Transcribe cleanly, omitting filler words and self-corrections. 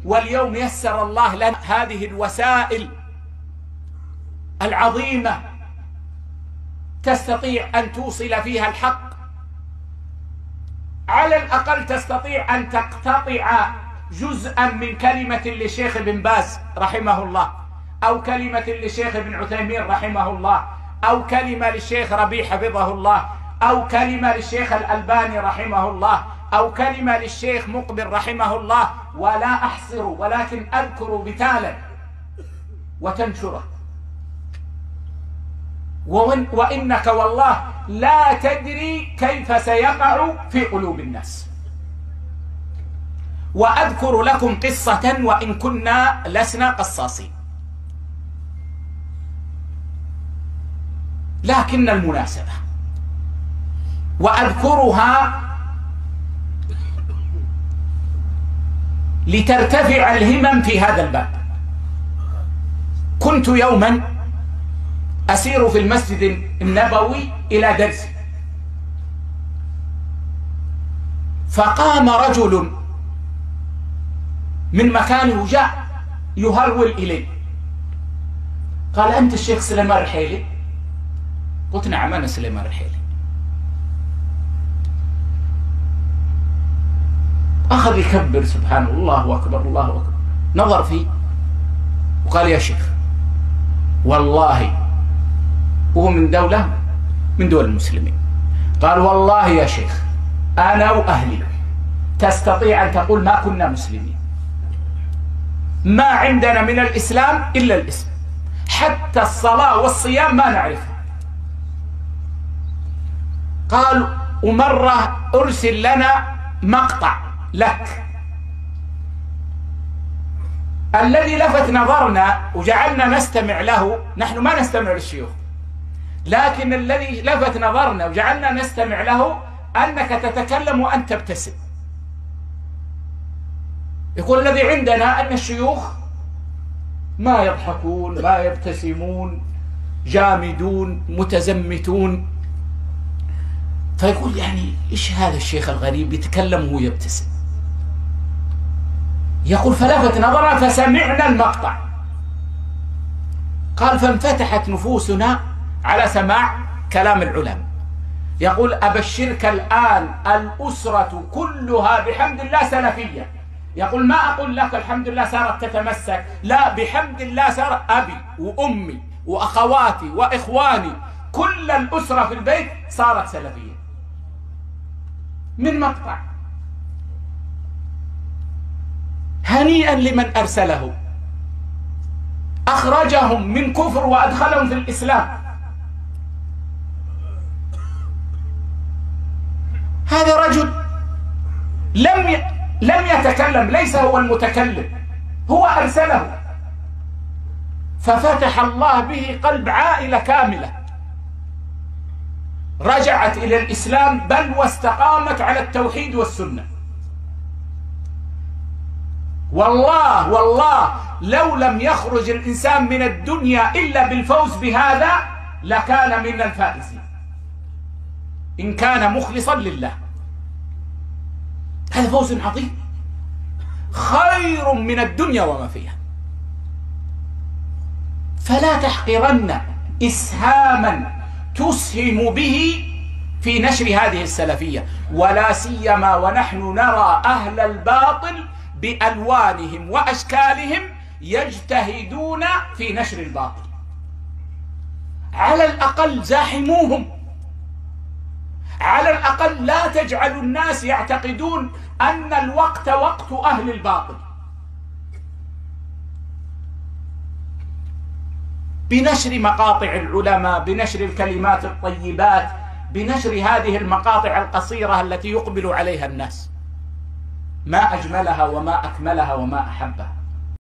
واليوم يسر الله لنا هذه الوسائل العظيمة تستطيع أن توصل فيها الحق. على الأقل تستطيع أن تقتطع جزءا من كلمة للشيخ ابن باز رحمه الله، أو كلمة للشيخ ابن عثيمين رحمه الله، أو كلمة للشيخ ربيع حفظه الله، أو كلمة للشيخ الألباني رحمه الله، أو كلمة للشيخ مقبل رحمه الله، ولا أحصر ولكن أذكر مثالا وتنشره. وإنك والله لا تدري كيف سيقع في قلوب الناس. وأذكر لكم قصة وإن كنا لسنا قصاصين، لكن المناسبة وأذكرها لترتفع الهمم في هذا الباب. كنت يوما أسير في المسجد النبوي إلى درس، فقام رجل من مكانه جاء يهرول إلي، قال: أنت الشيخ سليمان الرحيلي؟ قلت: نعم أنا سليمان الرحيلي. أخذ يكبر سبحان الله أكبر الله أكبر، نظر فيه وقال: يا شيخ والله، وهو من دولة من دول المسلمين، قال: والله يا شيخ أنا وأهلي تستطيع أن تقول ما كنا مسلمين، ما عندنا من الإسلام إلا الاسم، حتى الصلاة والصيام ما نعرفها. قال: ومرة أرسل لنا مقطع لك. الذي لفت نظرنا وجعلنا نستمع له، نحن ما نستمع للشيوخ، لكن الذي لفت نظرنا وجعلنا نستمع له أنك تتكلم وأنت تبتسم. يقول: الذي عندنا أن الشيوخ ما يضحكون ما يبتسمون، جامدون متزمتون. فيقول: يعني إيش هذا الشيخ الغريب يتكلم وهو يبتسم؟ يقول: فلفت نظرنا فسمعنا المقطع. قال: فانفتحت نفوسنا على سماع كلام العلماء. يقول: أبشرك الآن الأسرة كلها بحمد الله سلفية. يقول: ما أقول لك الحمد لله صارت تتمسك، لا، بحمد الله صار أبي وأمي وأخواتي وإخواني كل الأسرة في البيت صارت سلفية من مقطع. هنيئا لمن أرسله، أخرجهم من كفر وأدخلهم في الإسلام. هذا رجل لم يتكلم، ليس هو المتكلم، هو أرسله، ففتح الله به قلب عائلة كاملة رجعت إلى الإسلام، بل واستقامت على التوحيد والسنة. والله والله لو لم يخرج الإنسان من الدنيا إلا بالفوز بهذا لكان من الفائزين إن كان مخلصا لله. هذا فوز عظيم، خير من الدنيا وما فيها. فلا تحقرن إسهاما تسهم به في نشر هذه السلفية، ولا سيما ونحن نرى أهل الباطل بألوانهم وأشكالهم يجتهدون في نشر الباطل. على الأقل زاحموهم، على الأقل لا تجعلوا الناس يعتقدون أن الوقت وقت أهل الباطل. بنشر مقاطع العلماء، بنشر الكلمات الطيبات، بنشر هذه المقاطع القصيرة التي يقبل عليها الناس، ما أجملها وما أكملها وما أحبها.